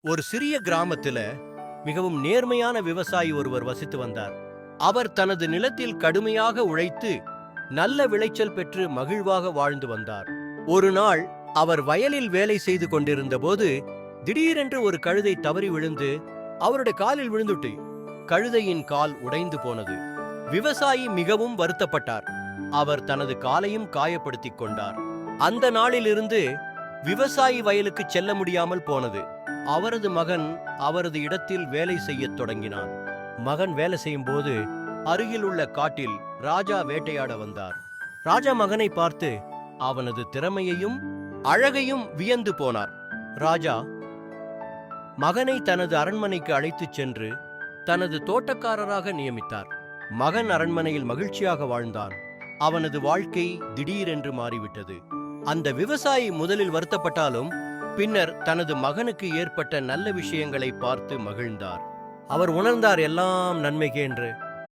ஒரு சிறிய கிராமத்துல மிகவும் நேர்மையான விவசாயி ஒருவர் வசித்து வந்தார். அவர் தனது நிலத்தில் கடுமையாக உழைத்து நல்ல விளைச்சல் பெற்று மகிழ்வாக வாழ்ந்து வந்தார். ஒரு நாள் அவர் வயலில் வேலை செய்து கொண்டிருந்த போது திடீரென்று ஒரு கழுதை தவறி விழுந்து அவருடைய காலில் விழுந்துட்டு கழுதையின் கால் உடைந்து போனது. விவசாயி மிகவும் வருத்தப்பட்டார். அவர் தனது காலையும் காயப்படுத்திக் கொண்டார். அந்த நாளிலிருந்து விவசாயி வயலுக்கு செல்ல முடியாமல் போனது. அவரது மகன் அவரது இடத்தில் வேலை செய்யத் தொடங்கினான். மகன் வேலை செய்யும் போது அருகில் உள்ள காட்டில் ராஜா வேட்டையாட வந்தார். ராஜா மகனை பார்த்து அவனது திறமையையும் அழகையும் வியந்து போனார். ராஜா மகனை தனது அரண்மனைக்கு அழைத்துச் சென்று தனது தோட்டக்காரராக நியமித்தார். மகன் அரண்மனையில் மகிழ்ச்சியாக வாழ்ந்தான். அவனது வாழ்க்கை திடீரென்று மாறிவிட்டது. அந்த விவசாயி முதலில் வருத்தப்பட்டாலும் பின்னர் தனது மகனுக்கு ஏற்பட்ட நல்ல விஷயங்களை பார்த்து மகிழ்ந்தார். அவர் உணர்ந்தார் எல்லாம் நன்மைக்கே என்று.